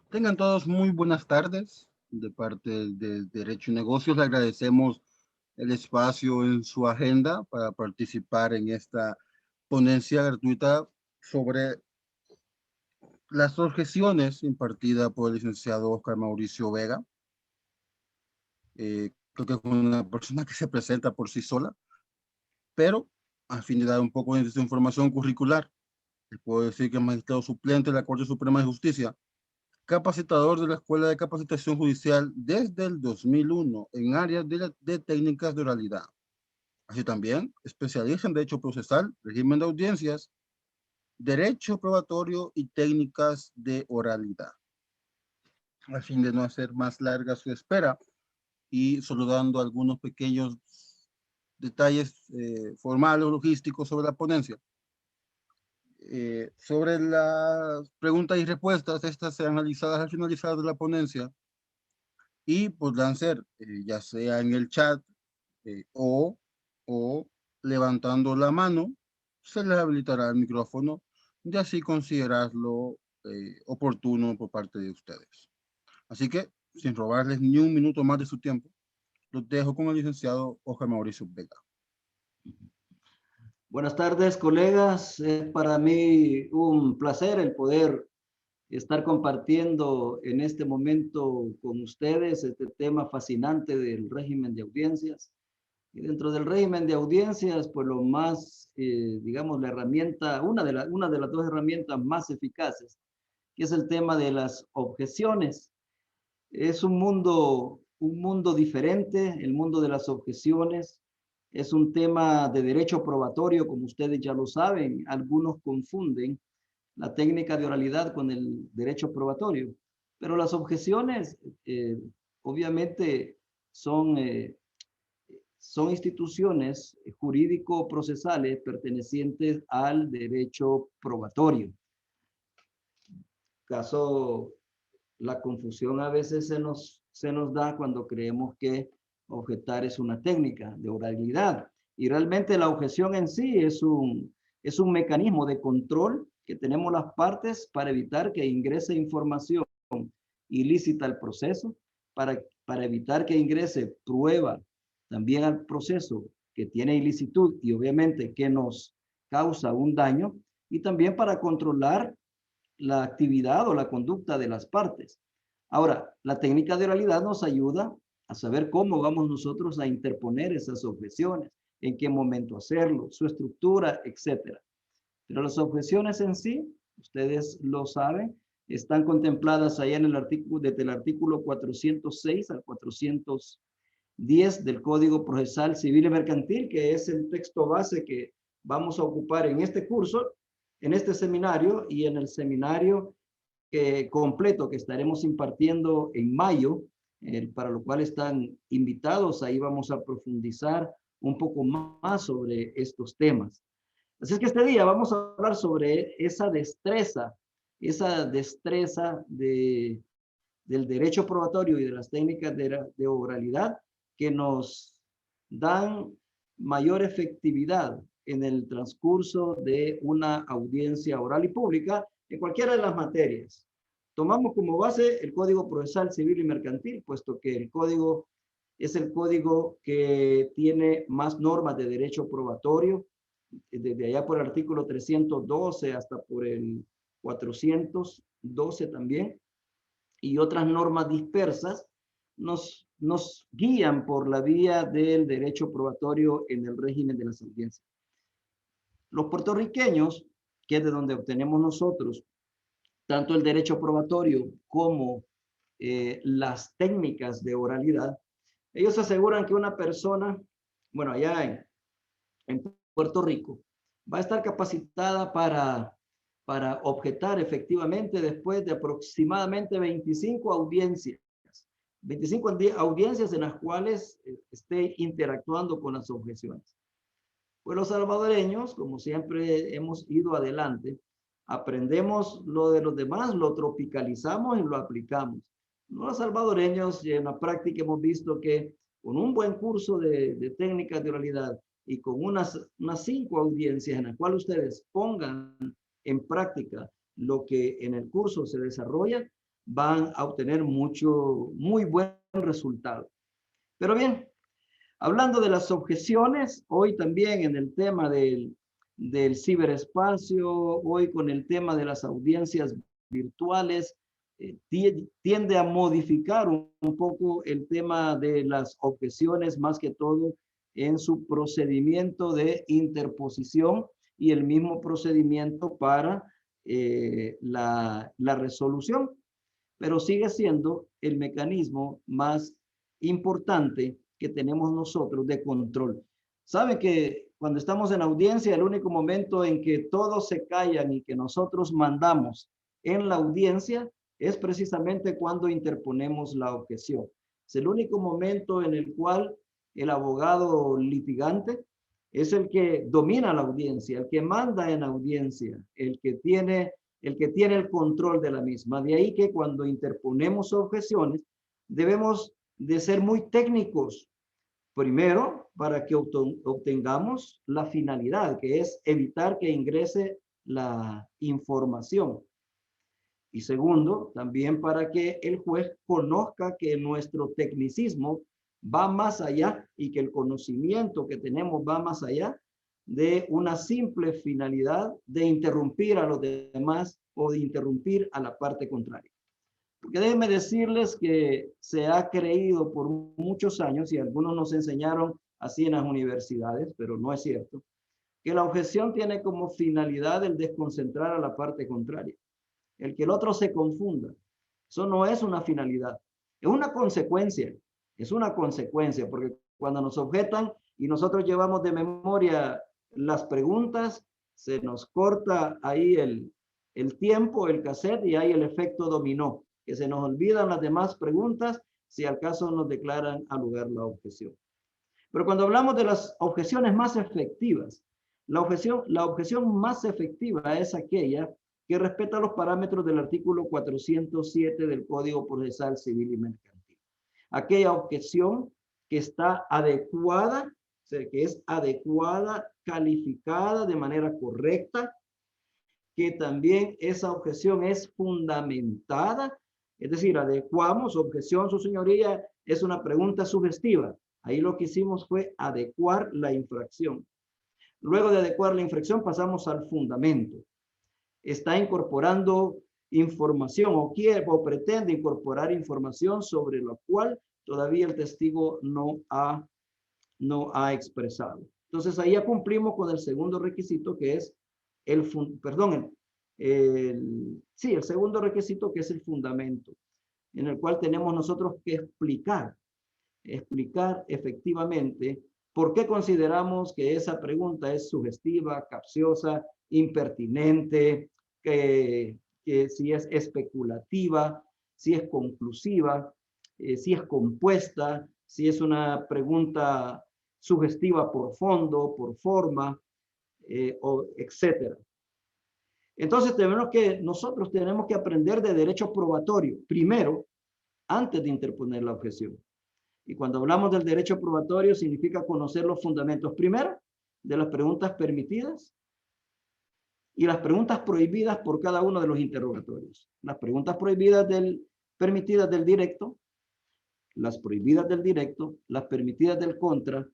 Tengan todos muy buenas tardes. De parte de Derecho y Negocios, le agradecemos el espacio en su agenda para participar en esta ponencia gratuita sobre las objeciones impartida por el licenciado Oscar Mauricio Vega. Creo que es una persona que se presenta por sí sola, pero a fin de dar un poco de información curricular, les puedo decir que es magistrado suplente de la Corte Suprema de Justicia, capacitador de la Escuela de Capacitación Judicial desde el 2001 en áreas de técnicas de oralidad. Así también, especialista en Derecho Procesal, régimen de audiencias, Derecho Probatorio y técnicas de oralidad. A fin de no hacer más larga su espera y saludando algunos pequeños detalles formales o logísticos sobre la ponencia. Sobre las preguntas y respuestas, estas serán analizadas al finalizar de la ponencia y podrán ser ya sea en el chat eh, o, o levantando la mano, se les habilitará el micrófono y así considerarlo oportuno por parte de ustedes. Así que, sin robarles ni un minuto más de su tiempo, los dejo con el licenciado Oscar Mauricio Vega. Buenas tardes, colegas. Es para mí un placer el poder estar compartiendo en este momento con ustedes este tema fascinante del régimen de audiencias. Y dentro del régimen de audiencias, pues lo más, digamos, la herramienta, una de las dos herramientas más eficaces, que es el tema de las objeciones. Es un mundo diferente, el mundo de las objeciones. Es un tema de derecho probatorio, como ustedes ya lo saben. Algunos confunden la técnica de oralidad con el derecho probatorio, pero las objeciones obviamente son, son instituciones jurídico-procesales pertenecientes al derecho probatorio. Caso la confusión a veces se nos da cuando creemos que objetar es una técnica de oralidad. Y realmente la objeción en sí es un mecanismo de control que tenemos las partes para evitar que ingrese información ilícita al proceso, para evitar que ingrese prueba también al proceso que tiene ilicitud y obviamente que nos causa un daño, y también para controlar la actividad o la conducta de las partes. Ahora, la técnica de oralidad nos ayuda a saber cómo vamos nosotros a interponer esas objeciones, en qué momento hacerlo, su estructura, etcétera. Pero las objeciones en sí, ustedes lo saben, están contempladas ahí en el artículo, desde el artículo 406 al 410 del Código Procesal Civil y Mercantil, que es el texto base que vamos a ocupar en este curso, en este seminario y en el seminario completo que estaremos impartiendo en mayo, para lo cual están invitados. Ahí vamos a profundizar un poco más sobre estos temas. Así es que este día vamos a hablar sobre esa destreza del derecho probatorio y de las técnicas de oralidad que nos dan mayor efectividad en el transcurso de una audiencia oral y pública en cualquiera de las materias. Tomamos como base el Código Procesal Civil y Mercantil, puesto que el código es el código que tiene más normas de derecho probatorio, desde allá por el artículo 312 hasta por el 412 también, y otras normas dispersas nos guían por la vía del derecho probatorio en el régimen de las audiencias. Los puertorriqueños, que es de donde obtenemos nosotros tanto el derecho probatorio como las técnicas de oralidad, ellos aseguran que una persona, bueno, allá en Puerto Rico, va a estar capacitada para objetar efectivamente después de aproximadamente 25 audiencias. 25 audiencias en las cuales esté interactuando con las objeciones. Pues los salvadoreños, como siempre hemos ido adelante, aprendemos lo de los demás, lo tropicalizamos y lo aplicamos. Los salvadoreños en la práctica hemos visto que con un buen curso de técnicas de oralidad y con unas 5 audiencias en las cuales ustedes pongan en práctica lo que en el curso se desarrolla, van a obtener muy buen resultado. Pero bien, hablando de las objeciones, hoy también en el tema del ciberespacio, hoy con el tema de las audiencias virtuales, tiende a modificar un poco el tema de las objeciones, más que todo en su procedimiento de interposición y el mismo procedimiento para la resolución, pero sigue siendo el mecanismo más importante que tenemos nosotros de control. Sabe que cuando estamos en audiencia, el único momento en que todos se callan y que nosotros mandamos en la audiencia es precisamente cuando interponemos la objeción. Es el único momento en el cual el abogado litigante es el que domina la audiencia, el que manda en audiencia, el que tiene el control de la misma. De ahí que cuando interponemos objeciones, debemos de ser muy técnicos. Primero, para que obtengamos la finalidad, que es evitar que ingrese la información. Y segundo, también para que el juez conozca que nuestro tecnicismo va más allá y que el conocimiento que tenemos va más allá de una simple finalidad de interrumpir a los demás o de interrumpir a la parte contraria. Porque déjenme decirles que se ha creído por muchos años, y algunos nos enseñaron así en las universidades, pero no es cierto, que la objeción tiene como finalidad el desconcentrar a la parte contraria, el que el otro se confunda. Eso no es una finalidad, es una consecuencia, porque cuando nos objetan y nosotros llevamos de memoria las preguntas, se nos corta ahí el tiempo, el cassette, y hay el efecto dominó, que se nos olvidan las demás preguntas si al caso nos declaran al lugar la objeción. Pero cuando hablamos de las objeciones más efectivas, la objeción más efectiva es aquella que respeta los parámetros del artículo 407 del Código Procesal Civil y Mercantil. Aquella objeción que está adecuada, o sea, que es adecuada, calificada de manera correcta, que también esa objeción es fundamentada, es decir, adecuamos objeción, su señoría, es una pregunta sugestiva. Ahí lo que hicimos fue adecuar la infracción. Luego de adecuar la infracción pasamos al fundamento. Está incorporando información o pretende incorporar información sobre lo cual todavía el testigo no ha expresado. Entonces ahí ya cumplimos con el segundo requisito, que es el segundo requisito, que es el fundamento, en el cual tenemos nosotros que explicar efectivamente por qué consideramos que esa pregunta es sugestiva, capciosa, impertinente, que si es especulativa, si es conclusiva, si es compuesta, si es una pregunta sugestiva por fondo, por forma, etcétera. Entonces nosotros tenemos que aprender de derecho probatorio, primero, antes de interponer la objeción. Y cuando hablamos del derecho probatorio, significa conocer los fundamentos, primero, de las preguntas permitidas y las preguntas prohibidas por cada uno de los interrogatorios. Las preguntas permitidas del directo, las prohibidas del directo, las permitidas del contra,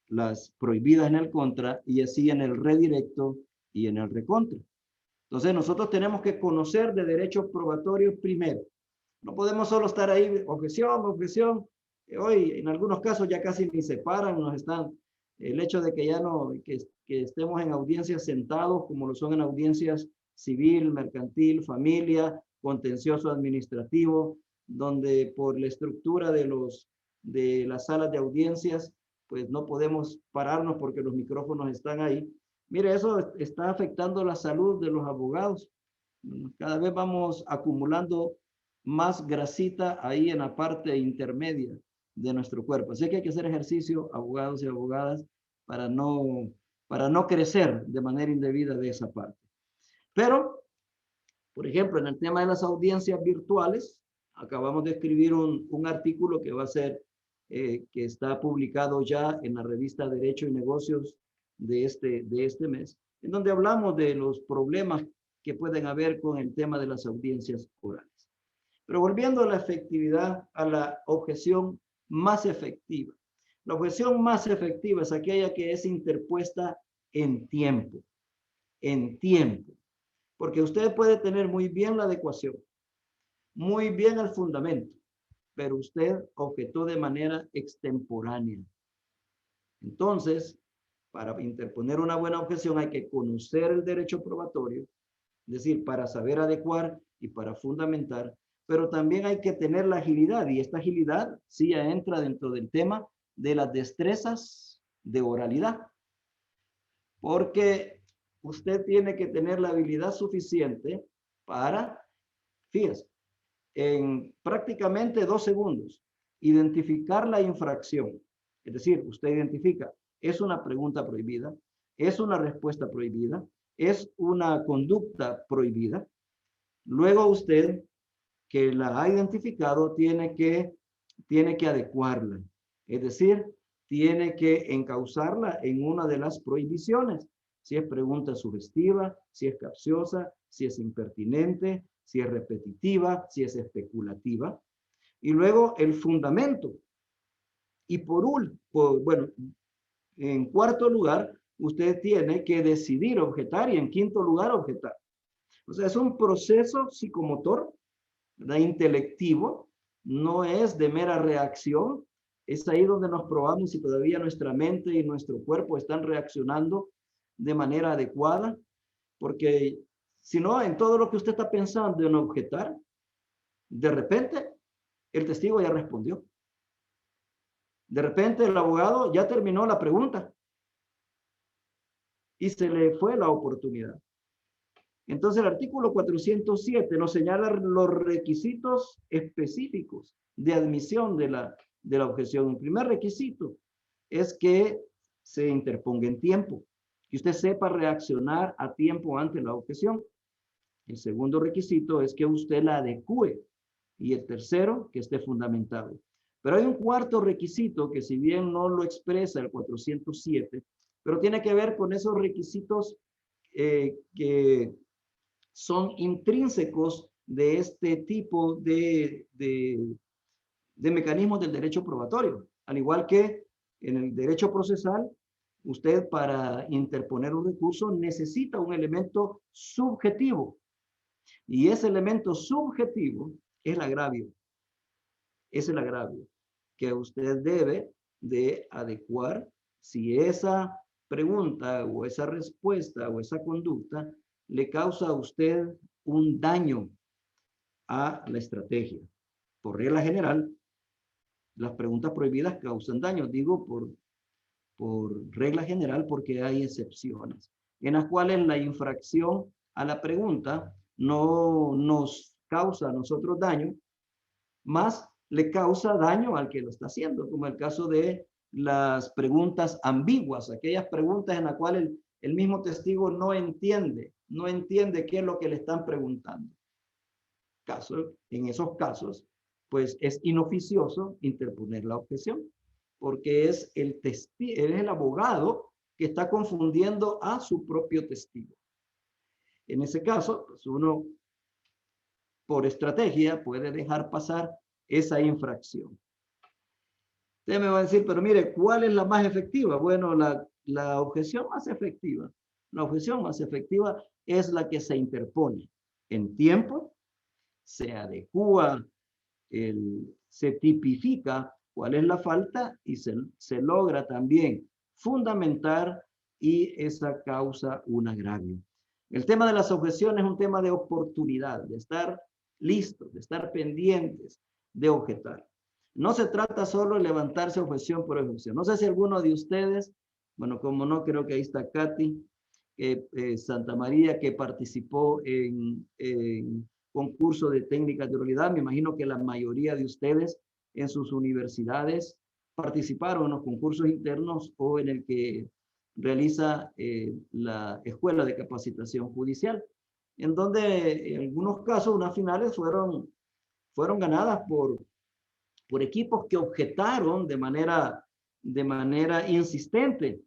las prohibidas en el contra, y así en el redirecto y en el recontra. Entonces nosotros tenemos que conocer de derecho probatorio primero. No podemos solo estar ahí, objeción. Hoy en algunos casos ya casi ni se paran, el hecho de que ya no, que estemos en audiencias sentados, como lo son en audiencias civil, mercantil, familia, contencioso administrativo, donde por la estructura de las salas de audiencias, pues no podemos pararnos porque los micrófonos están ahí. Mire, eso está afectando la salud de los abogados. Cada vez vamos acumulando más grasita ahí en la parte intermedia de nuestro cuerpo. Así que hay que hacer ejercicio, abogados y abogadas, para no crecer de manera indebida de esa parte. Pero, por ejemplo, en el tema de las audiencias virtuales, acabamos de escribir un artículo que va a ser, que está publicado ya en la revista Derecho y Negocios de este mes, en donde hablamos de los problemas que pueden haber con el tema de las audiencias orales. Pero volviendo a la efectividad, a la objeción más efectiva. La objeción más efectiva es aquella que es interpuesta en tiempo. En tiempo. Porque usted puede tener muy bien la adecuación, muy bien el fundamento, pero usted objetó de manera extemporánea. Entonces, para interponer una buena objeción hay que conocer el derecho probatorio, es decir, para saber adecuar y para fundamentar, pero también hay que tener la agilidad, y esta agilidad sí ya entra dentro del tema de las destrezas de oralidad, porque usted tiene que tener la habilidad suficiente para, fíjese, en prácticamente 2 segundos, identificar la infracción. Es decir, usted identifica, es una pregunta prohibida, es una respuesta prohibida, es una conducta prohibida. Luego usted, que la ha identificado, tiene que adecuarla. Es decir, tiene que encauzarla en una de las prohibiciones. Si es pregunta sugestiva, si es capciosa, si es impertinente, si es repetitiva, si es especulativa. Y luego el fundamento. Y bueno, en cuarto lugar, usted tiene que decidir objetar y en quinto lugar objetar. O sea, es un proceso psicomotor, ¿verdad? Intelectivo, no es de mera reacción. Es ahí donde nos probamos si todavía nuestra mente y nuestro cuerpo están reaccionando de manera adecuada, porque si no, en todo lo que usted está pensando en objetar, de repente el testigo ya respondió. De repente el abogado ya terminó la pregunta y se le fue la oportunidad. Entonces el artículo 407 nos señala los requisitos específicos de admisión de la objeción. El primer requisito es que se interponga en tiempo, que usted sepa reaccionar a tiempo ante la objeción. El segundo requisito es que usted la adecue y el tercero, que esté fundamentado. Pero hay un cuarto requisito que si bien no lo expresa el 407, pero tiene que ver con esos requisitos que son intrínsecos de este tipo de mecanismos del derecho probatorio. Al igual que en el derecho procesal, usted para interponer un recurso necesita un elemento subjetivo. Y ese elemento subjetivo es el agravio. Es el agravio que usted debe de adecuar si esa pregunta o esa respuesta o esa conducta le causa a usted un daño a la estrategia. Por regla general, las preguntas prohibidas causan daño. Digo por regla general porque hay excepciones en las cuales la infracción a la pregunta no nos causa a nosotros daño, más le causa daño al que lo está haciendo, como el caso de las preguntas ambiguas, aquellas preguntas en las cuales el mismo testigo no entiende qué es lo que le están preguntando. En esos casos, pues es inoficioso interponer la objeción, porque es el abogado que está confundiendo a su propio testigo. En ese caso, pues uno, por estrategia, puede dejar pasar esa infracción. Usted me va a decir, pero mire, ¿cuál es la más efectiva? Bueno, la objeción más efectiva. La objeción más efectiva es la que se interpone en tiempo, se adecúa, se tipifica cuál es la falta y se logra también fundamentar y esa causa un agravio. El tema de las objeciones es un tema de oportunidad, de estar listos, de estar pendientes, de objetar. No se trata solo de levantarse objeción por objeción. No sé si alguno de ustedes, bueno, como no, creo que ahí está Katy, Santa María, que participó en concurso de técnicas de oralidad. Me imagino que la mayoría de ustedes en sus universidades participaron en los concursos internos o en el que realiza la Escuela de Capacitación Judicial, en donde en algunos casos unas finales fueron ganadas por equipos que objetaron de manera insistente.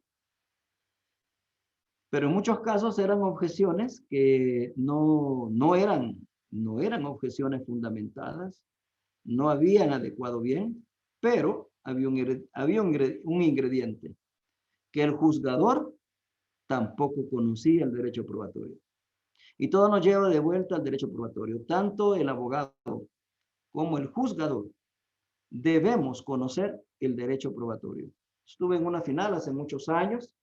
Pero en muchos casos eran objeciones que no eran objeciones fundamentadas, no habían adecuado bien, pero había un ingrediente, que el juzgador tampoco conocía el derecho probatorio. Y todo nos lleva de vuelta al derecho probatorio. Tanto el abogado como el juzgador debemos conocer el derecho probatorio. Estuve en una final hace muchos años.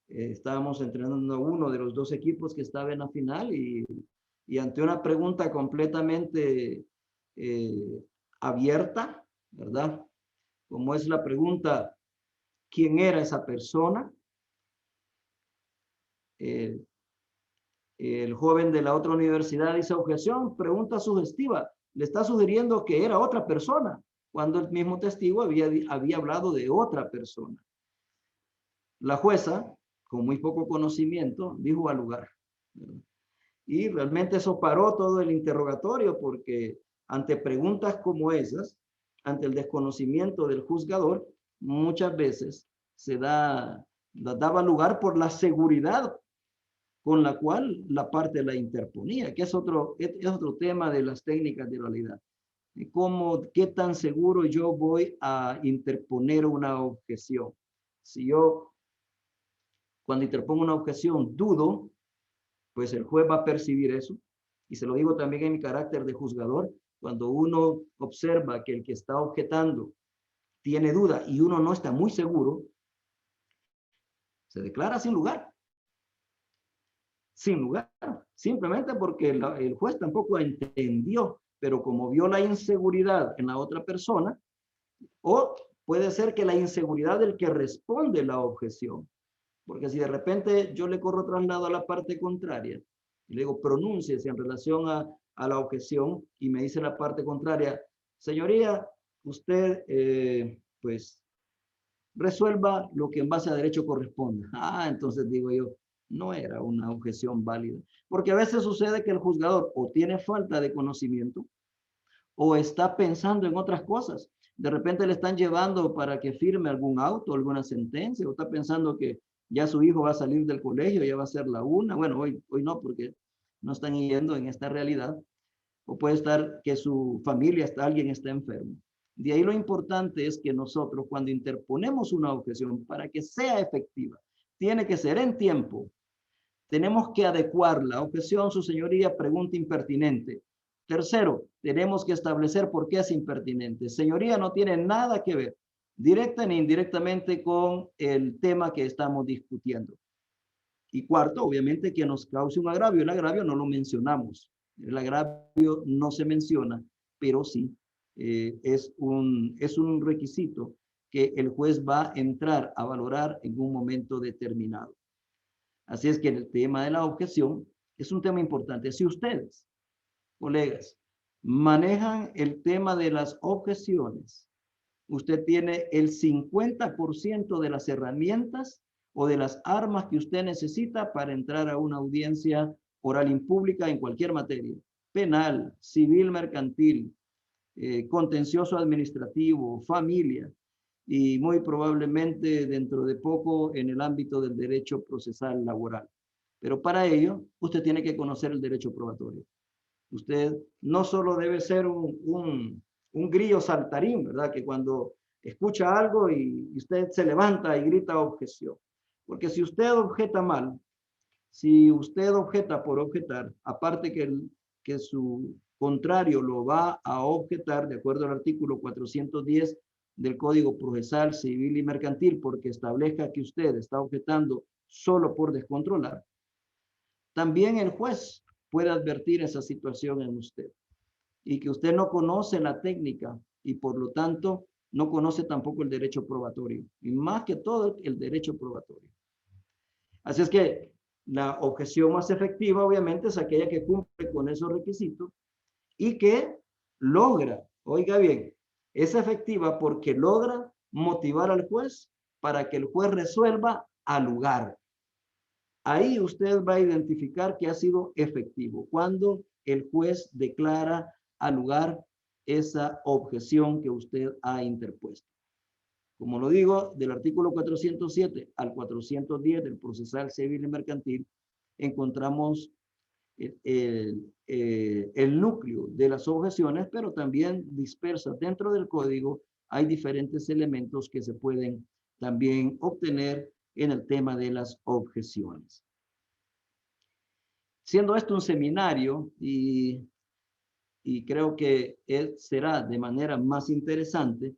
Estábamos entrenando a uno de los dos equipos que estaba en la final y ante una pregunta completamente abierta, ¿verdad? Como es la pregunta, ¿quién era esa persona? El joven de la otra universidad dice objeción, pregunta sugestiva. Le está sugiriendo que era otra persona, cuando el mismo testigo había hablado de otra persona. La jueza, con muy poco conocimiento, dijo al lugar. Y realmente eso paró todo el interrogatorio porque ante preguntas como esas, ante el desconocimiento del juzgador, muchas veces daba lugar por la seguridad con la cual la parte la interponía, que es otro tema de las técnicas de oralidad. ¿Qué tan seguro yo voy a interponer una objeción? Si yo, cuando interpongo una objeción, dudo, pues el juez va a percibir eso. Y se lo digo también en mi carácter de juzgador, cuando uno observa que el que está objetando tiene duda y uno no está muy seguro, se declara sin lugar. Sin lugar, simplemente porque el juez tampoco entendió, pero como vio la inseguridad en la otra persona, o puede ser que la inseguridad del que responde la objeción, porque si de repente yo le corro traslado a la parte contraria y le digo pronúnciese en relación a la objeción y me dice la parte contraria, señoría, usted pues resuelva lo que en base a derecho corresponde. Entonces digo yo, no era una objeción válida. Porque a veces sucede que el juzgador o tiene falta de conocimiento o está pensando en otras cosas. De repente le están llevando para que firme algún auto, alguna sentencia, o está pensando que ya su hijo va a salir del colegio, ya va a ser la una. Bueno, hoy no, porque no están yendo en esta realidad. O puede estar que su familia, alguien está enfermo. De ahí lo importante es que nosotros cuando interponemos una objeción para que sea efectiva, tiene que ser en tiempo. Tenemos que adecuar la objeción, su señoría, pregunta impertinente. Tercero, tenemos que establecer por qué es impertinente. Señoría, no tiene nada que ver, directa ni indirectamente, con el tema que estamos discutiendo. Y cuarto, obviamente, que nos cause un agravio. El agravio no lo mencionamos. El agravio no se menciona, pero sí es un requisito que el juez va a entrar a valorar en un momento determinado. Así es que el tema de la objeción es un tema importante. Si ustedes, colegas, manejan el tema de las objeciones, usted tiene el 50% de las herramientas o de las armas que usted necesita para entrar a una audiencia oral impública en cualquier materia: penal, civil, mercantil, contencioso administrativo, familia, y muy probablemente dentro de poco en el ámbito del derecho procesal laboral. Pero para ello, usted tiene que conocer el derecho probatorio. Usted no solo debe ser un grillo saltarín, ¿verdad? Que cuando escucha algo y usted se levanta y grita objeción. Porque si usted objeta mal, si usted objeta por objetar, aparte que su contrario lo va a objetar de acuerdo al artículo 410 del Código Procesal Civil y Mercantil, porque establezca que usted está objetando solo por descontrolar, también el juez puede advertir esa situación en usted y que usted no conoce la técnica y por lo tanto no conoce tampoco el derecho probatorio, y más que todo el derecho probatorio. Así es que la objeción más efectiva obviamente es aquella que cumple con esos requisitos y que logra, oiga bien, es efectiva porque logra motivar al juez para que el juez resuelva al lugar. Ahí usted va a identificar que ha sido efectivo cuando el juez declara al lugar esa objeción que usted ha interpuesto. Como lo digo, del artículo 407 al 410 del procesal civil y mercantil, encontramos el núcleo de las objeciones, pero también dispersas dentro del código hay diferentes elementos que se pueden también obtener en el tema de las objeciones. Siendo esto un seminario y creo que será de manera más interesante,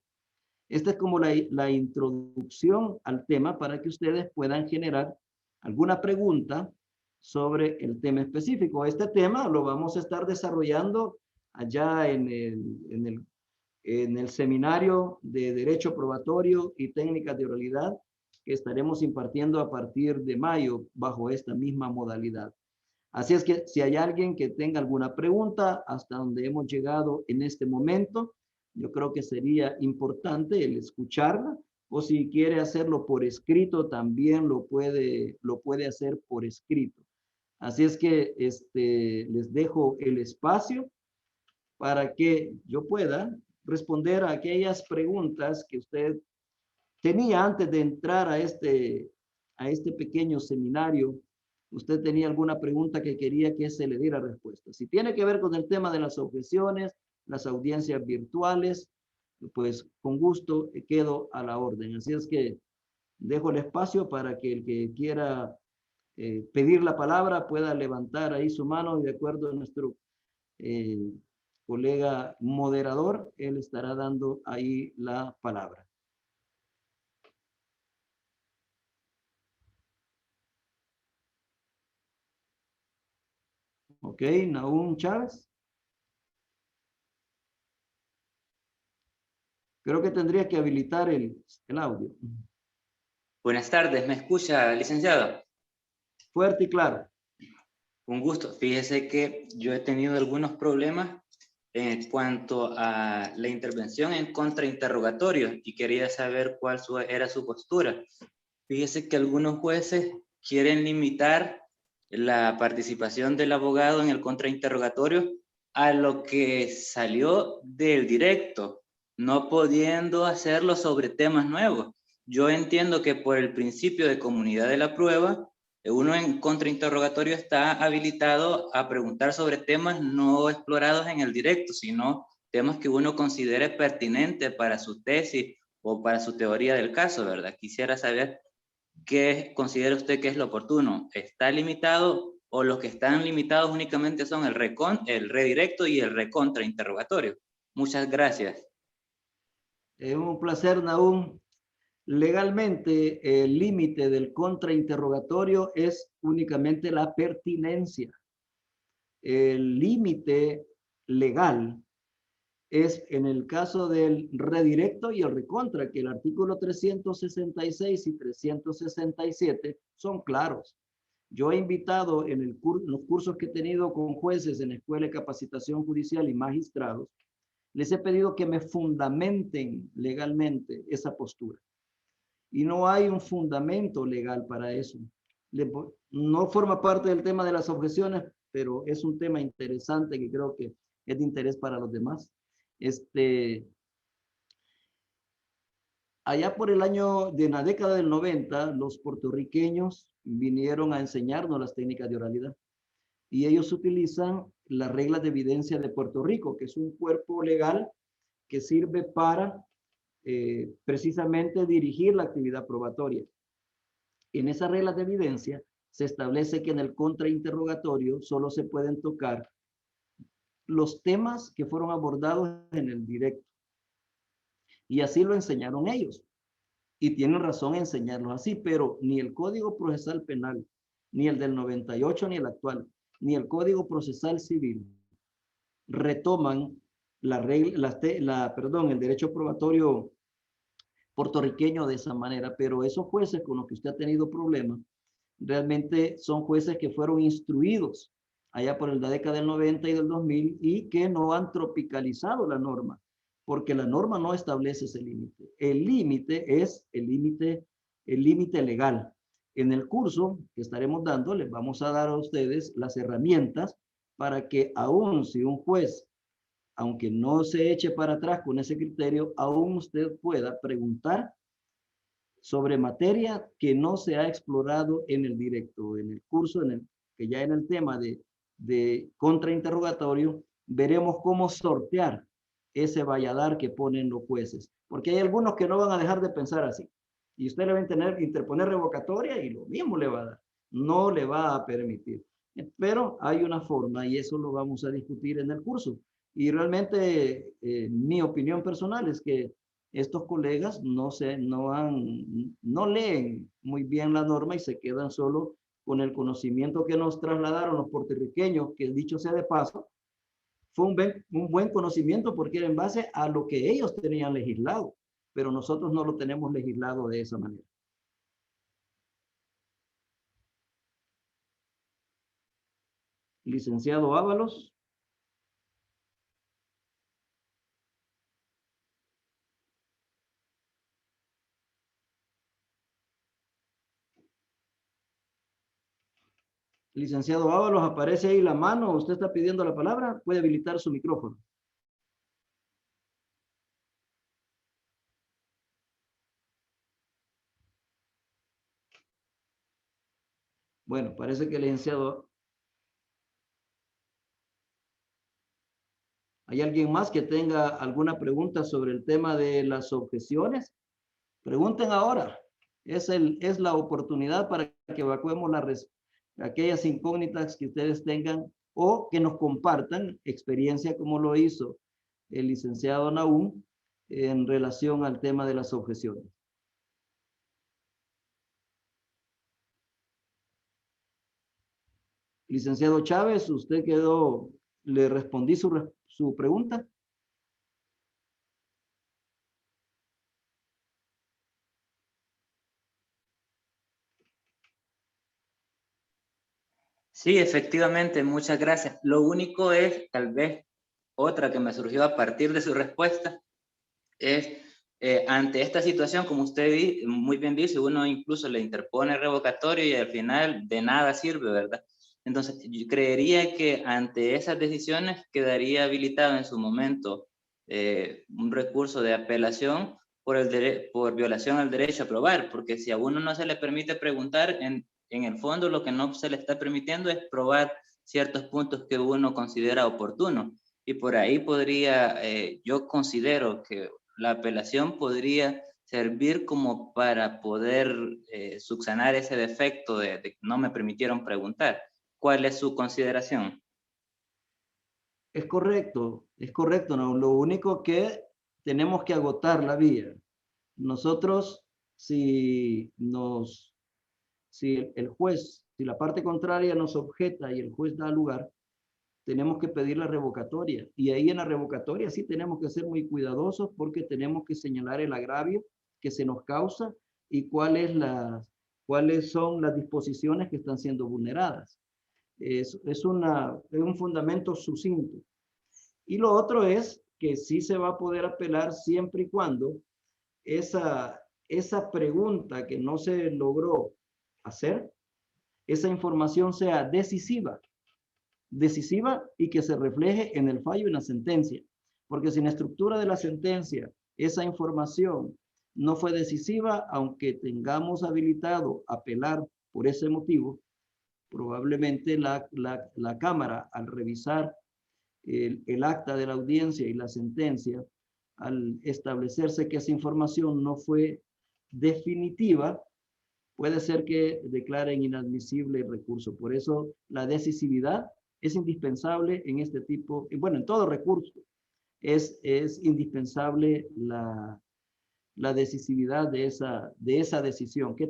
esta es como la introducción al tema para que ustedes puedan generar alguna pregunta sobre el tema específico. Este tema lo vamos a estar desarrollando allá en el seminario de Derecho Probatorio y Técnicas de Oralidad que estaremos impartiendo a partir de mayo bajo esta misma modalidad. Así es que si hay alguien que tenga alguna pregunta hasta donde hemos llegado en este momento, yo creo que sería importante el escucharla, o si quiere hacerlo por escrito, también lo puede hacer por escrito. Así es que les dejo el espacio para que yo pueda responder a aquellas preguntas que usted tenía antes de entrar a este pequeño seminario. Usted tenía alguna pregunta que quería que se le diera respuesta. Si tiene que ver con el tema de las objeciones, las audiencias virtuales, pues con gusto quedo a la orden. Así es que dejo el espacio para que el que quiera pedir la palabra pueda levantar ahí su mano y de acuerdo a nuestro colega moderador, él estará dando ahí la palabra. Ok, Nahum Chávez. Creo que tendría que habilitar el audio. Buenas tardes, ¿me escucha, licenciado? Fuerte y claro. Un gusto. Fíjese que yo he tenido algunos problemas en cuanto a la intervención en contrainterrogatorio y quería saber cuál era su postura. Fíjese que algunos jueces quieren limitar la participación del abogado en el contrainterrogatorio a lo que salió del directo, no pudiendo hacerlo sobre temas nuevos. Yo entiendo que por el principio de comunidad de la prueba, uno en contrainterrogatorio está habilitado a preguntar sobre temas no explorados en el directo, sino temas que uno considere pertinentes para su tesis o para su teoría del caso, ¿verdad? Quisiera saber qué considera usted que es lo oportuno. ¿Está limitado o los que están limitados únicamente son el redirecto y el recontrainterrogatorio? Muchas gracias. Un placer, Nahum. Legalmente, el límite del contrainterrogatorio es únicamente la pertinencia. El límite legal es en el caso del redirecto y el recontra, que el artículo 366 y 367 son claros. Yo he invitado en los cursos que he tenido con jueces en la Escuela de Capacitación Judicial y magistrados, les he pedido que me fundamenten legalmente esa postura. Y no hay un fundamento legal para eso. No forma parte del tema de las objeciones, pero es un tema interesante que creo que es de interés para los demás. Allá por el año de la década del 90, los puertorriqueños vinieron a enseñarnos las técnicas de oralidad. Y ellos utilizan las reglas de evidencia de Puerto Rico, que es un cuerpo legal que sirve para precisamente dirigir la actividad probatoria. En esas reglas de evidencia se establece que en el contrainterrogatorio solo se pueden tocar los temas que fueron abordados en el directo. Y así lo enseñaron ellos. Y tienen razón en enseñarlos así, pero ni el Código Procesal Penal, ni el del 98, ni el actual, ni el Código Procesal Civil retoman el derecho probatorio puertorriqueño de esa manera, pero esos jueces con los que usted ha tenido problemas, realmente son jueces que fueron instruidos allá por la década del 90 y del 2000 y que no han tropicalizado la norma, porque la norma no establece ese límite. El límite es el límite legal. En el curso que estaremos dando, les vamos a dar a ustedes las herramientas para que aún si un juez, aunque no se eche para atrás con ese criterio, aún usted pueda preguntar sobre materia que no se ha explorado en el directo, en el curso, que ya en el tema de contrainterrogatorio, veremos cómo sortear ese valladar que ponen los jueces. Porque hay algunos que no van a dejar de pensar así. Y usted le va a interponer revocatoria y lo mismo le va a dar. No le va a permitir. Pero hay una forma y eso lo vamos a discutir en el curso. Y realmente mi opinión personal es que estos colegas no leen muy bien la norma y se quedan solo con el conocimiento que nos trasladaron los puertorriqueños, que dicho sea de paso, fue un buen conocimiento porque era en base a lo que ellos tenían legislado, pero nosotros no lo tenemos legislado de esa manera. Licenciado Ábalos. Licenciado Ábalos, aparece ahí la mano, usted está pidiendo la palabra, puede habilitar su micrófono. Bueno, parece que el licenciado... ¿Hay alguien más que tenga alguna pregunta sobre el tema de las objeciones? Pregunten ahora. Es la oportunidad para que evacuemos aquellas incógnitas que ustedes tengan o que nos compartan experiencia como lo hizo el licenciado Nahum en relación al tema de las objeciones. Licenciado Chávez, usted le respondí su pregunta. Sí, efectivamente, muchas gracias. Lo único es, tal vez, otra que me surgió a partir de su respuesta, es ante esta situación, como usted muy bien dice, uno incluso le interpone revocatorio y al final de nada sirve, ¿verdad? Entonces, yo creería que ante esas decisiones quedaría habilitado en su momento un recurso de apelación por violación al derecho a probar, porque si a uno no se le permite preguntar, en el fondo lo que no se le está permitiendo es probar ciertos puntos que uno considera oportunos. Y por ahí podría, yo considero que la apelación podría servir como para poder subsanar ese defecto de que no me permitieron preguntar. ¿Cuál es su consideración? Es correcto, ¿no? Lo único que tenemos que agotar la vía. Nosotros, si el juez, si la parte contraria nos objeta y el juez da lugar, tenemos que pedir la revocatoria. Y ahí en la revocatoria sí tenemos que ser muy cuidadosos porque tenemos que señalar el agravio que se nos causa y cuáles son las disposiciones que están siendo vulneradas. Es un fundamento sucinto. Y lo otro es que sí se va a poder apelar siempre y cuando esa pregunta que no se logró hacer, esa información sea decisiva y que se refleje en el fallo, en la sentencia. Porque si en la estructura de la sentencia esa información no fue decisiva, aunque tengamos habilitado apelar por ese motivo, probablemente la Cámara, al revisar el acta de la audiencia y la sentencia, al establecerse que esa información no fue definitiva, puede ser que declaren inadmisible el recurso. Por eso la decisividad es indispensable en este tipo, bueno, en todo recurso, es indispensable la decisividad de esa decisión. ¿Qué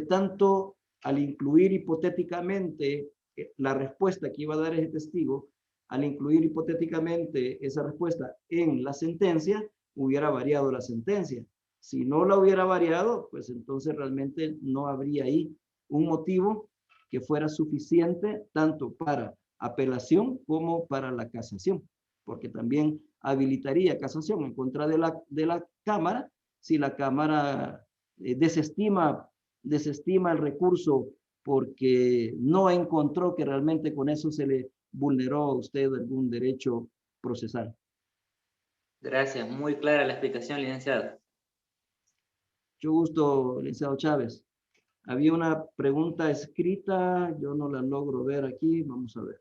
tanto al incluir hipotéticamente la respuesta que iba a dar ese testigo, al incluir hipotéticamente esa respuesta en la sentencia, hubiera variado la sentencia? Si no la hubiera variado, pues entonces realmente no habría ahí un motivo que fuera suficiente tanto para apelación como para la casación, porque también habilitaría casación en contra de la Cámara si la Cámara desestima el recurso porque no encontró que realmente con eso se le vulneró a usted algún derecho procesal. Gracias, muy clara la explicación, licenciado. Mucho gusto, licenciado Chávez. Había una pregunta escrita, yo no la logro ver aquí, vamos a ver.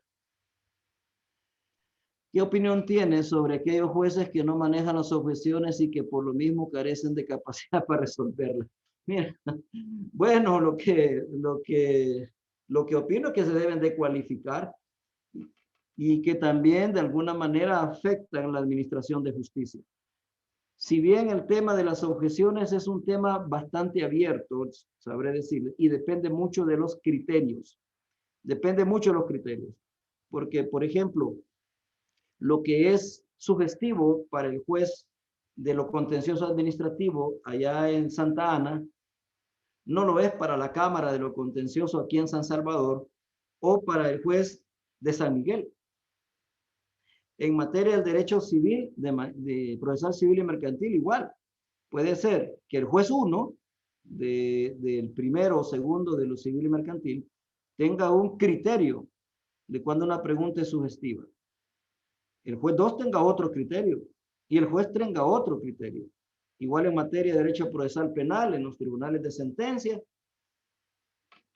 ¿Qué opinión tiene sobre aquellos jueces que no manejan las objeciones y que por lo mismo carecen de capacidad para resolverlas? Mira, bueno, lo que opino es que se deben de cualificar y que también de alguna manera afectan la administración de justicia. Si bien el tema de las objeciones es un tema bastante abierto, sabré decirle, y depende mucho de los criterios. Depende mucho de los criterios. Porque, por ejemplo, lo que es sugestivo para el juez de lo contencioso administrativo allá en Santa Ana, no lo es para la Cámara de lo contencioso aquí en San Salvador o para el juez de San Miguel. En materia del derecho civil, de procesal civil y mercantil, igual. Puede ser que el juez 1 del primero o segundo de lo civil y mercantil tenga un criterio de cuando una pregunta es sugestiva. El juez 2 tenga otro criterio y el juez tenga otro criterio. Igual en materia de derecho procesal penal, en los tribunales de sentencia,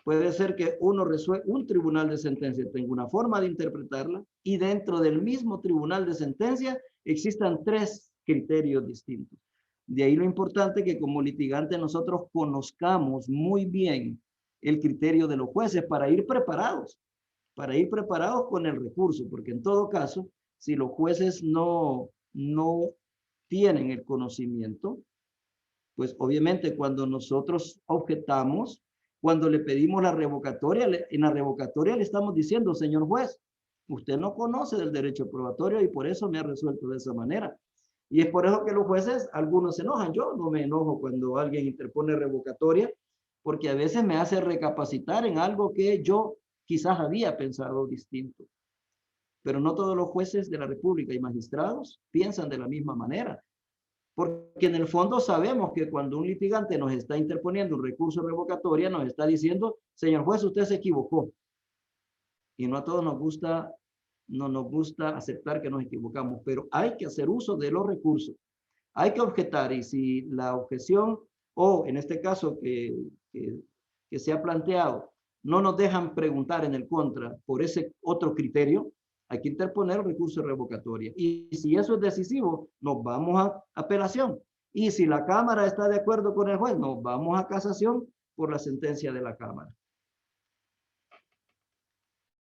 puede ser que un tribunal de sentencia tenga una forma de interpretarla y dentro del mismo tribunal de sentencia existan 3 criterios distintos. De ahí lo importante que como litigante nosotros conozcamos muy bien el criterio de los jueces para ir preparados con el recurso, porque en todo caso, si los jueces no tienen el conocimiento, pues obviamente cuando nosotros objetamos, cuando le pedimos la revocatoria, en la revocatoria le estamos diciendo, señor juez, usted no conoce del derecho probatorio y por eso me ha resuelto de esa manera. Y es por eso que los jueces, algunos se enojan. Yo no me enojo cuando alguien interpone revocatoria, porque a veces me hace recapacitar en algo que yo quizás había pensado distinto. Pero no todos los jueces de la República y magistrados piensan de la misma manera. Porque en el fondo sabemos que cuando un litigante nos está interponiendo un recurso de revocatoria, nos está diciendo, señor juez, usted se equivocó. Y no a todos nos gusta, no nos gusta aceptar que nos equivocamos, pero hay que hacer uso de los recursos. Hay que objetar y si la objeción, o en este caso que se ha planteado, no nos dejan preguntar en el contra por ese otro criterio, hay que interponer el recurso de revocatoria. Y si eso es decisivo, nos vamos a apelación. Y si la Cámara está de acuerdo con el juez, nos vamos a casación por la sentencia de la Cámara.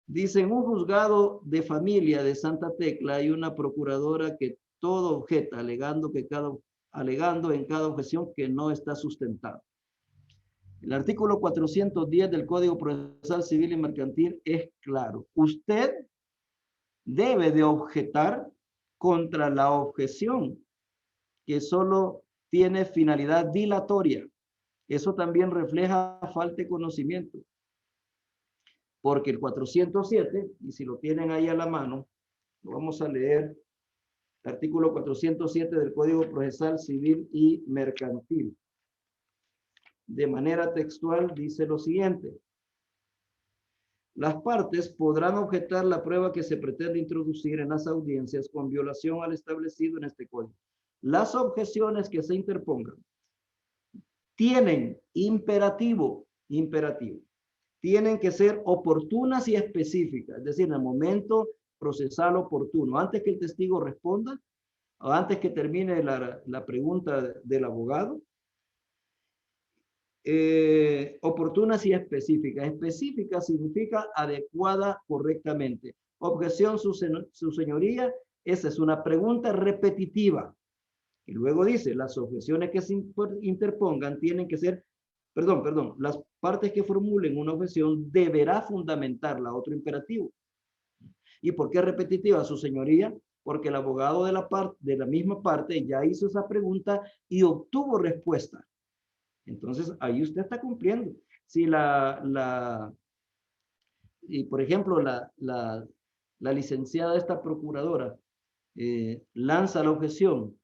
Dicen, un juzgado de familia de Santa Tecla hay una procuradora que todo objeta, alegando en cada objeción que no está sustentada. El artículo 410 del Código Procesal Civil y Mercantil es claro. Usted debe de objetar contra la objeción que solo tiene finalidad dilatoria. Eso también refleja falta de conocimiento. Porque el 407, y si lo tienen ahí a la mano, lo vamos a leer, el artículo 407 del Código Procesal Civil y Mercantil. De manera textual dice lo siguiente. Las partes podrán objetar la prueba que se pretende introducir en las audiencias con violación al establecido en este código. Las objeciones que se interpongan tienen imperativo, tienen que ser oportunas y específicas, es decir, en el momento procesal oportuno, antes que el testigo responda, o antes que termine la pregunta del abogado, oportunas y específicas. Específica significa adecuada correctamente. Objeción, su señoría, esa es una pregunta repetitiva. Y luego dice, las objeciones que se interpongan tienen que ser, las partes que formulen una objeción deberá fundamentarla, otro imperativo. ¿Y por qué repetitiva, su señoría? Porque el abogado de la misma parte ya hizo esa pregunta y obtuvo respuesta. Entonces, ahí usted está cumpliendo. Si por ejemplo, la licenciada de esta procuradora lanza la objeción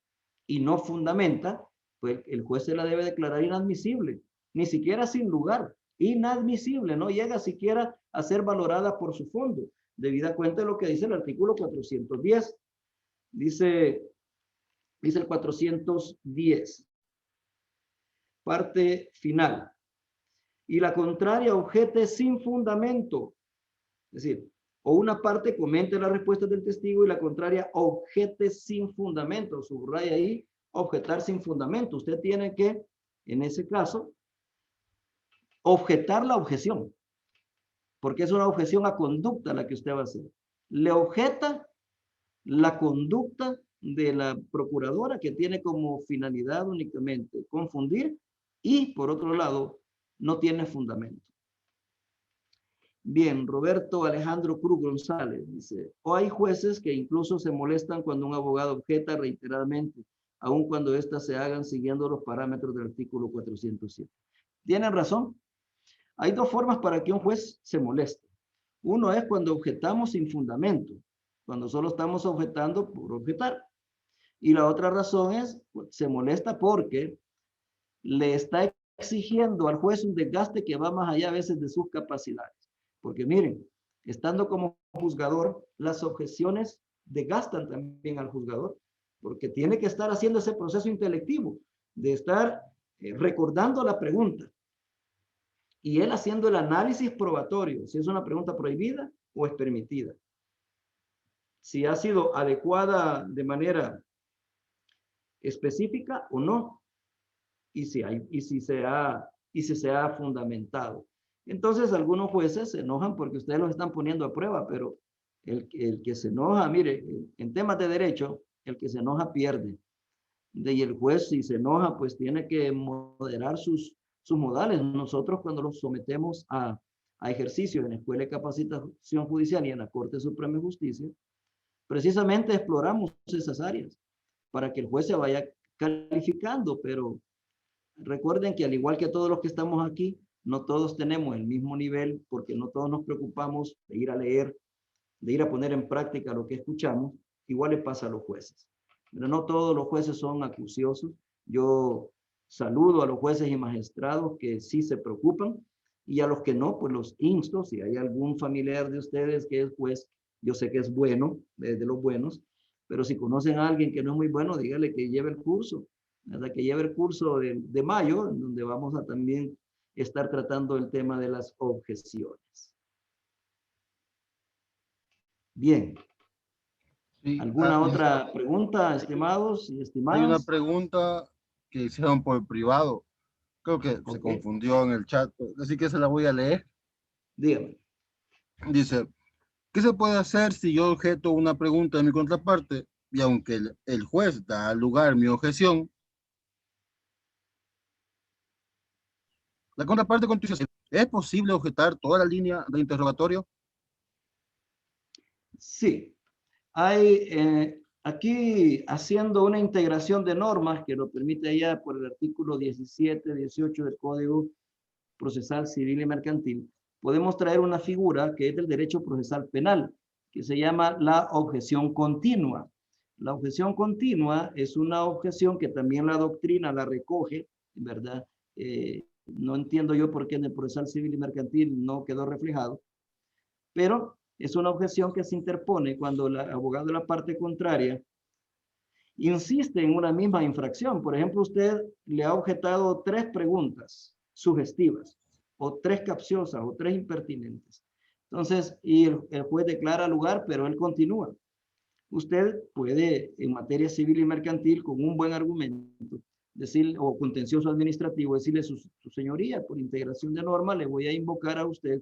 y no fundamenta, pues el juez se la debe declarar inadmisible, ni siquiera sin lugar, inadmisible, no llega siquiera a ser valorada por su fondo, debida cuenta de lo que dice el artículo 410. Dice el 410. parte final, y la contraria objete sin fundamento. Es decir, o una parte comente las respuestas del testigo y la contraria objete sin fundamento. Subraya ahí, objetar sin fundamento. Usted tiene que, en ese caso, objetar la objeción, porque es una objeción a conducta la que usted va a hacer. Le objeta la conducta de la procuradora, que tiene como finalidad únicamente confundir, y por otro lado, no tiene fundamento. Bien, Roberto Alejandro Cruz González dice, o hay jueces que incluso se molestan cuando un abogado objeta reiteradamente, aun cuando éstas se hagan siguiendo los parámetros del artículo 407. Tienen razón. Hay dos formas para que un juez se moleste. Uno es cuando objetamos sin fundamento, cuando solo estamos objetando por objetar. Y la otra razón es, se molesta porque le está exigiendo al juez un desgaste que va más allá a veces de sus capacidades. Porque miren, estando como juzgador, las objeciones desgastan también al juzgador, porque tiene que estar haciendo ese proceso intelectivo, de estar recordando la pregunta, y él haciendo el análisis probatorio, si es una pregunta prohibida o es permitida, si ha sido adecuada de manera específica o no, y si se ha fundamentado. Entonces algunos jueces se enojan porque ustedes los están poniendo a prueba, pero el que se enoja, mire, en temas de derecho, el que se enoja pierde. Y el juez, si se enoja, pues tiene que moderar sus modales. Nosotros, cuando los sometemos a ejercicio en la Escuela de Capacitación Judicial y en la Corte Suprema de Justicia, precisamente exploramos esas áreas para que el juez se vaya calificando, pero recuerden que al igual que todos los que estamos aquí, no todos tenemos el mismo nivel, porque no todos nos preocupamos de ir a leer, de ir a poner en práctica lo que escuchamos. Igual le pasa a los jueces. Pero no todos los jueces son acuciosos. Yo saludo a los jueces y magistrados que sí se preocupan, y a los que no, pues los insto. Si hay algún familiar de ustedes que es juez, yo sé que es bueno, de los buenos, pero si conocen a alguien que no es muy bueno, dígale que lleve el curso, ¿verdad? Que lleve el curso de mayo, en donde vamos a también estar tratando el tema de las objeciones. Bien. Sí, ¿Alguna otra pregunta, estimados y estimadas? hay una pregunta que hicieron por privado. Creo que se confundió en el chat, así que se la voy a leer. Dígame. Dice, ¿qué se puede hacer si yo objeto una pregunta de mi contraparte y aunque el juez da lugar a mi objeción, la contraparte continúa? ¿Es posible objetar toda la línea de interrogatorio? Sí. Hay aquí haciendo una integración de normas que lo permite ya por el artículo 17, 18 del Código Procesal Civil y Mercantil, podemos traer una figura que es del derecho procesal penal, que se llama la objeción continua. La objeción continua es una objeción que también la doctrina la recoge, ¿verdad? No entiendo yo por qué en el procesal civil y mercantil no quedó reflejado, pero es una objeción que se interpone cuando el abogado de la parte contraria insiste en una misma infracción. Por ejemplo, usted le ha objetado 3 preguntas sugestivas, o 3 capciosas, o 3 impertinentes. Entonces, y el juez declara lugar, pero él continúa. Usted puede, en materia civil y mercantil, con un buen argumento, decir, o contencioso administrativo, decirle, su señoría, por integración de norma, le voy a invocar a usted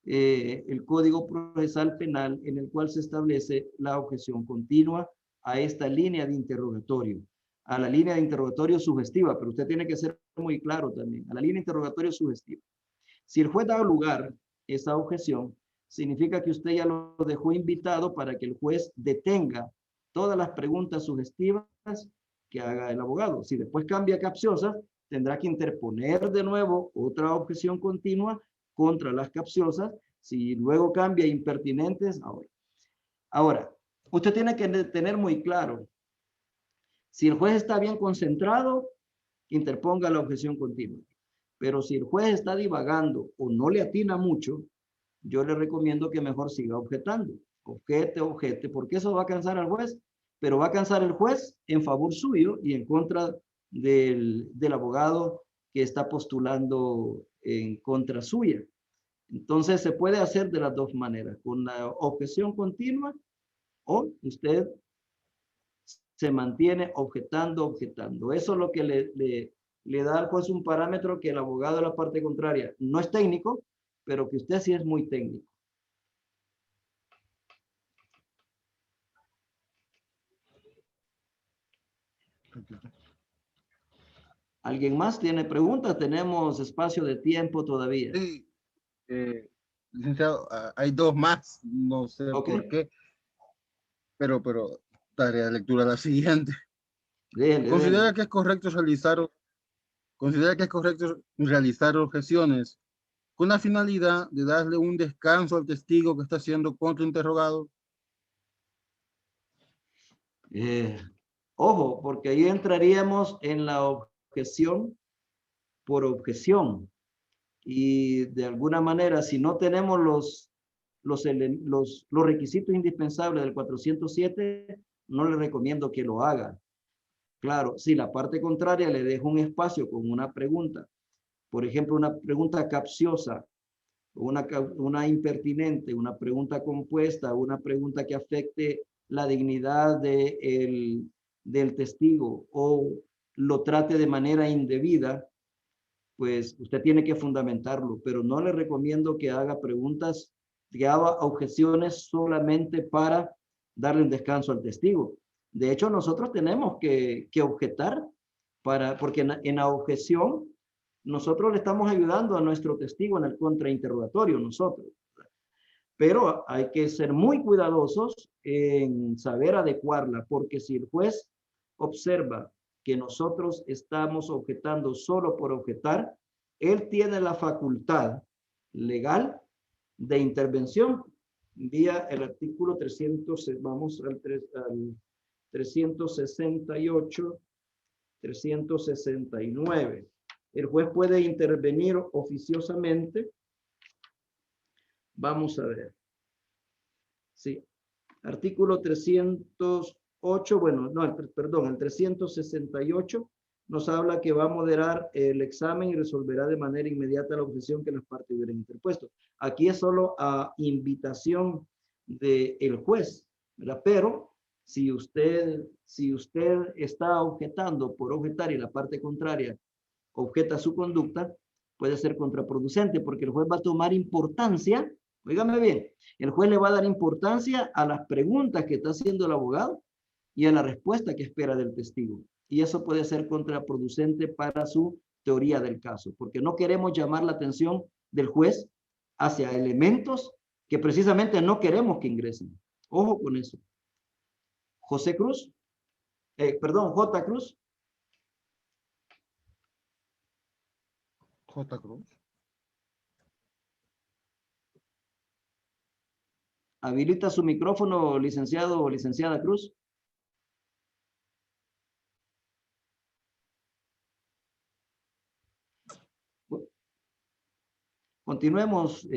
el Código Procesal Penal, en el cual se establece la objeción continua a esta línea de interrogatorio, a la línea de interrogatorio sugestiva, pero usted tiene que ser muy claro también, a la línea de interrogatorio sugestiva. Si el juez da lugar a esa objeción, significa que usted ya lo dejó invitado para que el juez detenga todas las preguntas sugestivas que haga el abogado. Si después cambia capciosas, tendrá que interponer de nuevo otra objeción continua contra las capciosas. Si luego cambia impertinentes, ahora, usted tiene que tener muy claro, si el juez está bien concentrado, interponga la objeción continua. Pero si el juez está divagando o no le atina mucho, yo le recomiendo que mejor siga objetando. Objete, porque eso va a cansar al juez, pero va a cansar el juez en favor suyo y en contra del abogado que está postulando en contra suya. Entonces se puede hacer de las dos maneras, con la objeción continua o usted se mantiene objetando. Eso es lo que le da al juez un parámetro que el abogado de la parte contraria no es técnico, pero que usted sí es muy técnico. ¿Alguien más tiene preguntas? Tenemos espacio de tiempo todavía. Sí, licenciado, hay dos más, no sé por qué, pero daré lectura a la siguiente. Dele. Considera que es correcto realizar objeciones con la finalidad de darle un descanso al testigo que está siendo contrainterrogado. Ojo, porque ahí entraríamos en la objeción por objeción. Y de alguna manera, si no tenemos los requisitos indispensables del 407, no le recomiendo que lo haga. Claro, si la parte contraria le deja un espacio con una pregunta, por ejemplo, una pregunta capciosa, una impertinente, una pregunta compuesta, una pregunta que afecte la dignidad del testigo o lo trate de manera indebida, pues usted tiene que fundamentarlo, pero no le recomiendo que haga preguntas, que haga objeciones solamente para darle un descanso al testigo. De hecho, nosotros tenemos que objetar porque en la objeción nosotros le estamos ayudando a nuestro testigo en el contrainterrogatorio, nosotros. Pero hay que ser muy cuidadosos en saber adecuarla, porque si el juez observa que nosotros estamos objetando solo por objetar, él tiene la facultad legal de intervención vía el artículo 300, vamos al 368, 369. El juez puede intervenir oficiosamente. Vamos a ver. Sí. Artículo 308, bueno, no, perdón, el 368 nos habla que va a moderar el examen y resolverá de manera inmediata la objeción que las partes hubieran interpuesto. Aquí es solo a invitación del juez, ¿verdad? Pero si usted está objetando por objetar y la parte contraria objeta su conducta, puede ser contraproducente porque el juez va a tomar importancia, óigame bien, el juez le va a dar importancia a las preguntas que está haciendo el abogado y a la respuesta que espera del testigo. Y eso puede ser contraproducente para su teoría del caso, porque no queremos llamar la atención del juez hacia elementos que precisamente no queremos que ingresen. Ojo con eso. J. Cruz. J. Cruz. Habilita su micrófono, licenciado o licenciada Cruz. Continuemos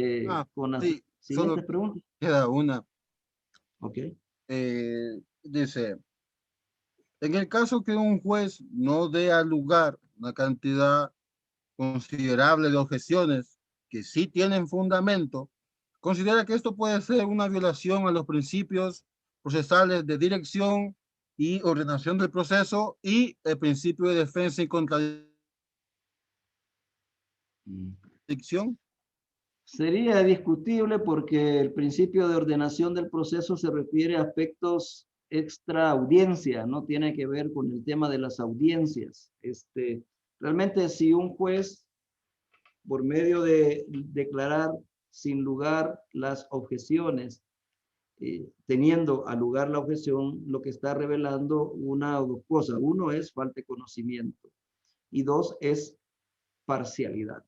con las siguientes preguntas. Queda una. Ok. Dice, en el caso que un juez no dé al lugar una cantidad considerable de objeciones que sí tienen fundamento, considera que esto puede ser una violación a los principios procesales de dirección y ordenación del proceso y el principio de defensa y contradicción. Sería discutible porque el principio de ordenación del proceso se refiere a aspectos extra audiencia, no tiene que ver con el tema de las audiencias. Realmente si un juez, por medio de declarar sin lugar las objeciones, teniendo al lugar la objeción, lo que está revelando una o dos cosas. Uno es falta de conocimiento y dos es parcialidad.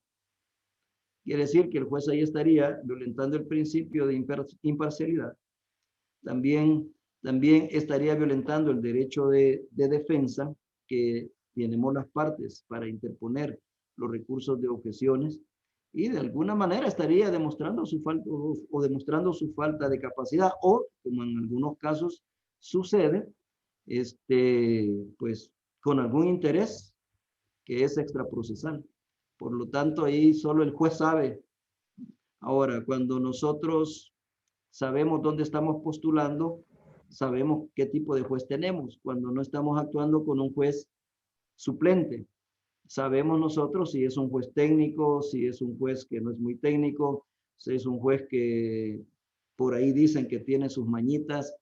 Quiere decir que el juez ahí estaría violentando el principio de imparcialidad. También estaría violentando el derecho de defensa que tenemos las partes para interponer los recursos de objeciones y de alguna manera estaría demostrando su falta de capacidad o, como en algunos casos sucede, pues con algún interés que es extraprocesal. Por lo tanto, ahí solo el juez sabe. Ahora, cuando nosotros sabemos dónde estamos postulando, sabemos qué tipo de juez tenemos. Cuando no estamos actuando con un juez suplente, sabemos nosotros si es un juez técnico, si es un juez que no es muy técnico, si es un juez que por ahí dicen que tiene sus mañitas,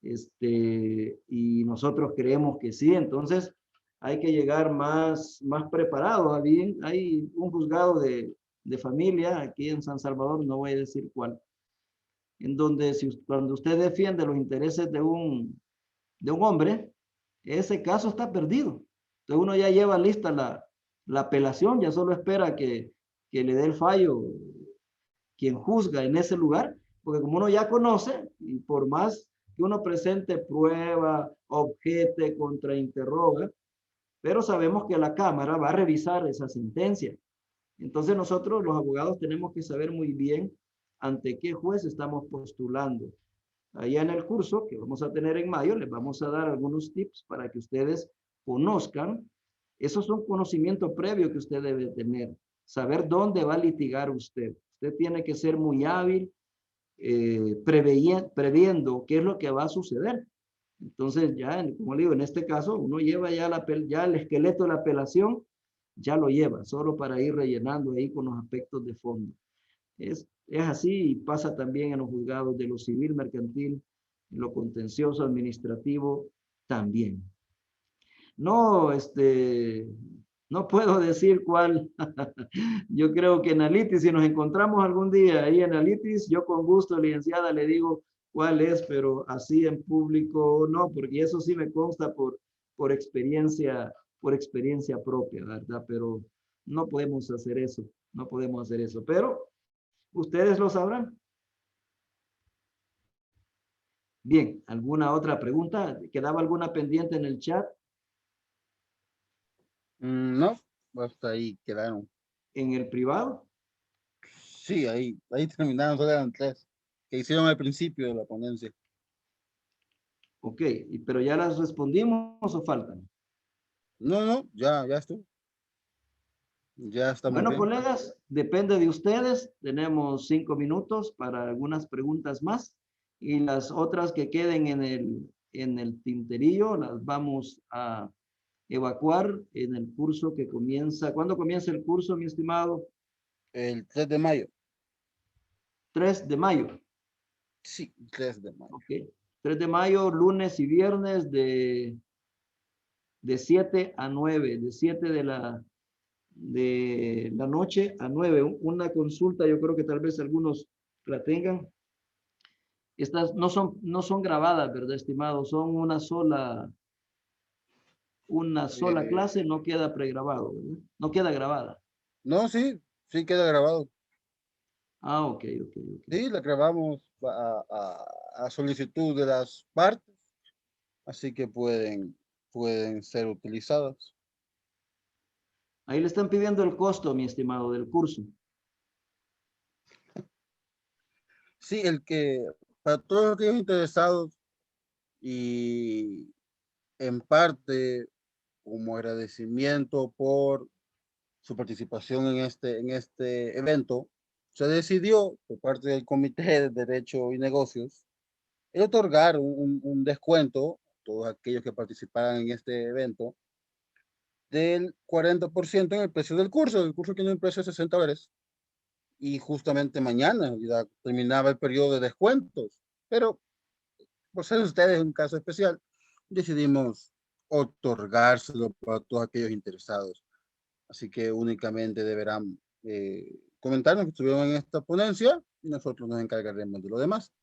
y nosotros creemos que sí. Entonces hay que llegar más preparado. Hay un juzgado de familia aquí en San Salvador, no voy a decir cuál, en donde cuando usted defiende los intereses de un hombre, ese caso está perdido. Entonces uno ya lleva lista la apelación, ya solo espera que le dé el fallo quien juzga en ese lugar, porque como uno ya conoce, y por más que uno presente prueba, objete, contrainterroga, pero sabemos que la Cámara va a revisar esa sentencia. Entonces nosotros, los abogados, tenemos que saber muy bien ante qué juez estamos postulando. Allá en el curso que vamos a tener en mayo, les vamos a dar algunos tips para que ustedes conozcan. Esos son conocimientos previos que usted debe tener. Saber dónde va a litigar usted. Usted tiene que ser muy hábil previendo qué es lo que va a suceder. Entonces ya, como le digo, en este caso, uno lleva ya el esqueleto de la apelación, ya lo lleva, solo para ir rellenando ahí con los aspectos de fondo. Es así y pasa también en los juzgados de lo civil, mercantil, en lo contencioso, administrativo, también. No, no puedo decir cuál. Yo creo que en Alitis, si nos encontramos algún día ahí en Alitis, yo con gusto, licenciada, le digo cuál es, pero así en público no, porque eso sí me consta por experiencia propia, ¿verdad? Pero no podemos hacer eso, no podemos hacer eso, pero ustedes lo sabrán. Bien, ¿alguna otra pregunta? ¿Quedaba alguna pendiente en el chat? No, hasta ahí quedaron. ¿En el privado? Sí, ahí terminaron, solo eran 3 que hicieron al principio de la ponencia. Ok, pero ¿ya las respondimos o faltan? No, ya estuvo. Ya estamos Bueno, bien. colegas, depende de ustedes. Tenemos 5 minutos para algunas preguntas más y las otras que queden en el tinterillo las vamos a evacuar en el curso que comienza. ¿Cuándo comienza el curso, mi estimado? El 3 de mayo. 3 de mayo. Sí, 3 de mayo. Ok. 3 de mayo, lunes y viernes de 7 a 9, de 7 de la noche a 9. Una consulta, yo creo que tal vez algunos la tengan. Estas no son grabadas, ¿verdad, estimado? Son una sola clase, no queda pregrabado, ¿verdad? No queda grabada. No, sí queda grabado. Ah, ok. Sí, la grabamos a solicitud de las partes, así que pueden ser utilizadas. Ahí le están pidiendo el costo, mi estimado, del curso. Sí, para todos aquellos interesados y en parte como agradecimiento por su participación en este evento, se decidió por parte del Comité de Derecho y Negocios el otorgar un descuento a todos aquellos que participaran en este evento del 40% en el precio del curso. El curso tiene un precio de $60 y justamente mañana ya terminaba el periodo de descuentos, pero por ser ustedes un caso especial, decidimos otorgárselo para todos aquellos interesados. Así que únicamente deberán comentarnos que estuvieron en esta ponencia y nosotros nos encargaremos de lo demás.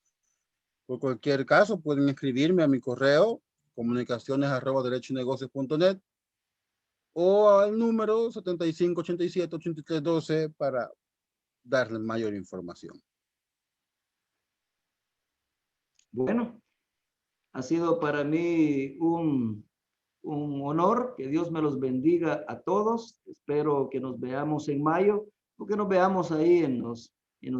Por cualquier caso, pueden escribirme a mi correo comunicaciones@derechoynegocios.net o al número 7587-8312 para darles mayor información. Bueno, ha sido para mí un honor. Que Dios me los bendiga a todos. Espero que nos veamos en mayo o que nos veamos ahí en los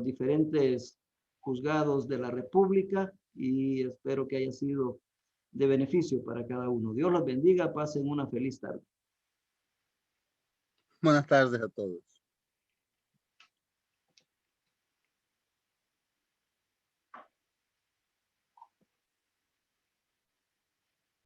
diferentes juzgados de la República y espero que haya sido de beneficio para cada uno. Dios los bendiga. Pasen una feliz tarde. Buenas tardes a todos.